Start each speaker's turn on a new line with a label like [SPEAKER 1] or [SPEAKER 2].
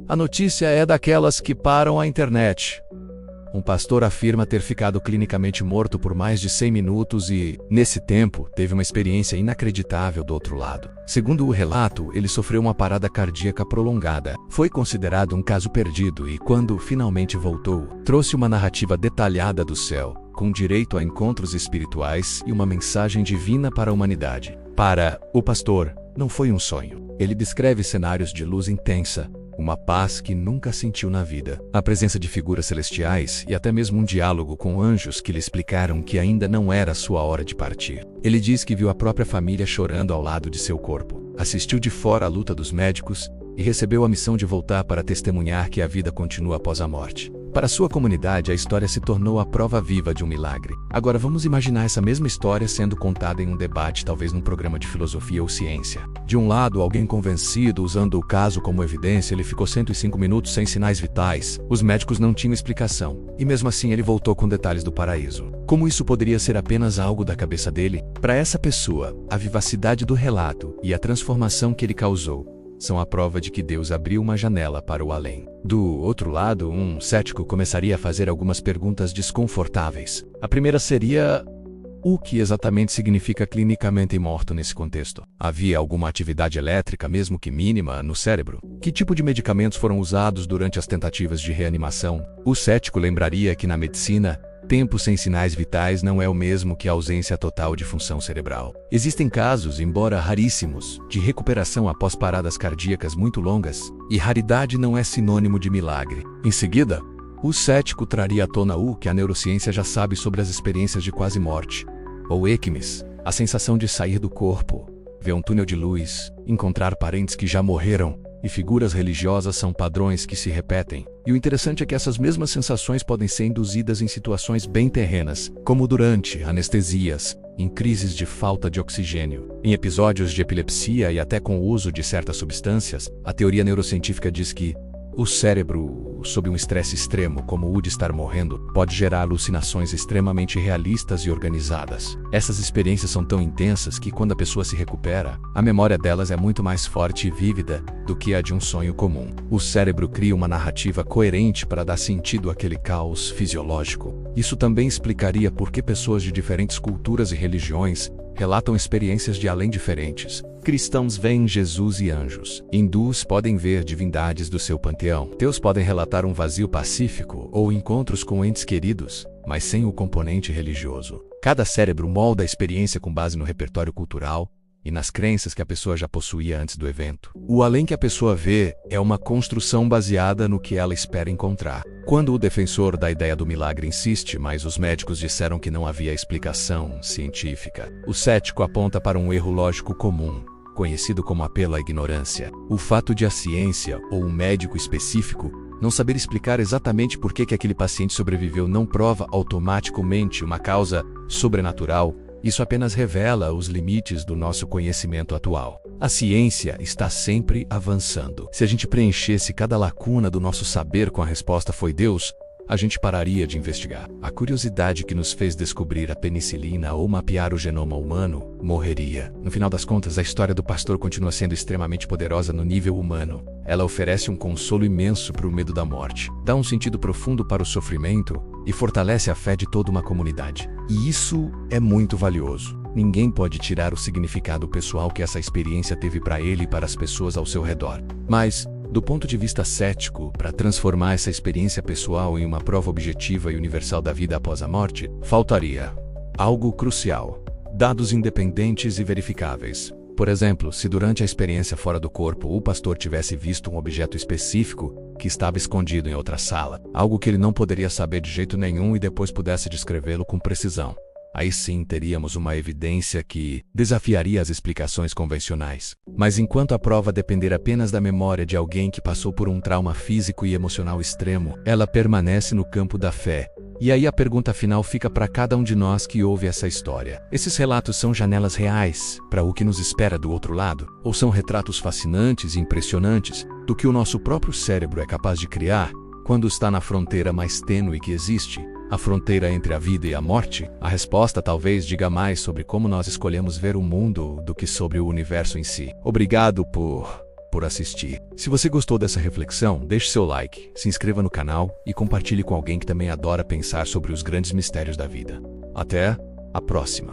[SPEAKER 1] A notícia é daquelas que param a internet. Um pastor afirma ter ficado clinicamente morto por mais de 100 minutos e, nesse tempo, teve uma experiência inacreditável do outro lado. Segundo o relato, ele sofreu uma parada cardíaca prolongada. Foi considerado um caso perdido e, quando finalmente voltou, trouxe uma narrativa detalhada do céu, com direito a encontros espirituais e uma mensagem divina para a humanidade. Para o pastor, não foi um sonho. Ele descreve cenários de luz intensa, uma paz que nunca sentiu na vida, a presença de figuras celestiais e até mesmo um diálogo com anjos que lhe explicaram que ainda não era sua hora de partir. Ele diz que viu a própria família chorando ao lado de seu corpo, assistiu de fora à luta dos médicos e recebeu a missão de voltar para testemunhar que a vida continua após a morte. Para sua comunidade, a história se tornou a prova viva de um milagre. Agora vamos imaginar essa mesma história sendo contada em um debate, talvez num programa de filosofia ou ciência. De um lado, alguém convencido, usando o caso como evidência, ele ficou 105 minutos sem sinais vitais. Os médicos não tinham explicação. E mesmo assim ele voltou com detalhes do paraíso. Como isso poderia ser apenas algo da cabeça dele? Para essa pessoa, a vivacidade do relato e a transformação que ele causou são a prova de que Deus abriu uma janela para o além. Do outro lado, um cético começaria a fazer algumas perguntas desconfortáveis. A primeira seria: o que exatamente significa clinicamente morto nesse contexto? Havia alguma atividade elétrica, mesmo que mínima, no cérebro? Que tipo de medicamentos foram usados durante as tentativas de reanimação? O cético lembraria que na medicina, tempo sem sinais vitais não é o mesmo que a ausência total de função cerebral. Existem casos, embora raríssimos, de recuperação após paradas cardíacas muito longas, e raridade não é sinônimo de milagre. Em seguida, o cético traria à tona o que a neurociência já sabe sobre as experiências de quase morte, ou ECMES, a sensação de sair do corpo, ver um túnel de luz, encontrar parentes que já morreram, e figuras religiosas são padrões que se repetem. E o interessante é que essas mesmas sensações podem ser induzidas em situações bem terrenas, como durante anestesias, em crises de falta de oxigênio, em episódios de epilepsia e até com o uso de certas substâncias. A teoria neurocientífica diz que o cérebro, sob um estresse extremo, como o de estar morrendo, pode gerar alucinações extremamente realistas e organizadas. Essas experiências são tão intensas que, quando a pessoa se recupera, a memória delas é muito mais forte e vívida do que a de um sonho comum. O cérebro cria uma narrativa coerente para dar sentido àquele caos fisiológico. Isso também explicaria por que pessoas de diferentes culturas e religiões relatam experiências de além diferentes. Cristãos veem Jesus e anjos. Hindus podem ver divindades do seu panteão. Ateus podem relatar um vazio pacífico ou encontros com entes queridos, mas sem o componente religioso. Cada cérebro molda a experiência com base no repertório cultural e nas crenças que a pessoa já possuía antes do evento. O além que a pessoa vê é uma construção baseada no que ela espera encontrar. Quando o defensor da ideia do milagre insiste, mas os médicos disseram que não havia explicação científica, o cético aponta para um erro lógico comum, conhecido como apelo à ignorância. O fato de a ciência ou um médico específico não saber explicar exatamente por que aquele paciente sobreviveu não prova automaticamente uma causa sobrenatural. Isso apenas revela os limites do nosso conhecimento atual. A ciência está sempre avançando. Se a gente preenchesse cada lacuna do nosso saber com a resposta "foi Deus", a gente pararia de investigar. A curiosidade que nos fez descobrir a penicilina ou mapear o genoma humano morreria. No final das contas, a história do pastor continua sendo extremamente poderosa no nível humano. Ela oferece um consolo imenso para o medo da morte, dá um sentido profundo para o sofrimento e fortalece a fé de toda uma comunidade. E isso é muito valioso. Ninguém pode tirar o significado pessoal que essa experiência teve para ele e para as pessoas ao seu redor. Mas, do ponto de vista cético, para transformar essa experiência pessoal em uma prova objetiva e universal da vida após a morte, faltaria algo crucial: dados independentes e verificáveis. Por exemplo, se durante a experiência fora do corpo o pastor tivesse visto um objeto específico que estava escondido em outra sala, algo que ele não poderia saber de jeito nenhum e depois pudesse descrevê-lo com precisão, aí sim teríamos uma evidência que desafiaria as explicações convencionais. Mas enquanto a prova depender apenas da memória de alguém que passou por um trauma físico e emocional extremo, ela permanece no campo da fé. E aí a pergunta final fica para cada um de nós que ouve essa história. Esses relatos são janelas reais para o que nos espera do outro lado? Ou são retratos fascinantes e impressionantes do que o nosso próprio cérebro é capaz de criar quando está na fronteira mais tênue que existe? A fronteira entre a vida e a morte? A resposta talvez diga mais sobre como nós escolhemos ver o mundo do que sobre o universo em si. Obrigado por por assistir. Se você gostou dessa reflexão, deixe seu like, se inscreva no canal e compartilhe com alguém que também adora pensar sobre os grandes mistérios da vida. Até a próxima!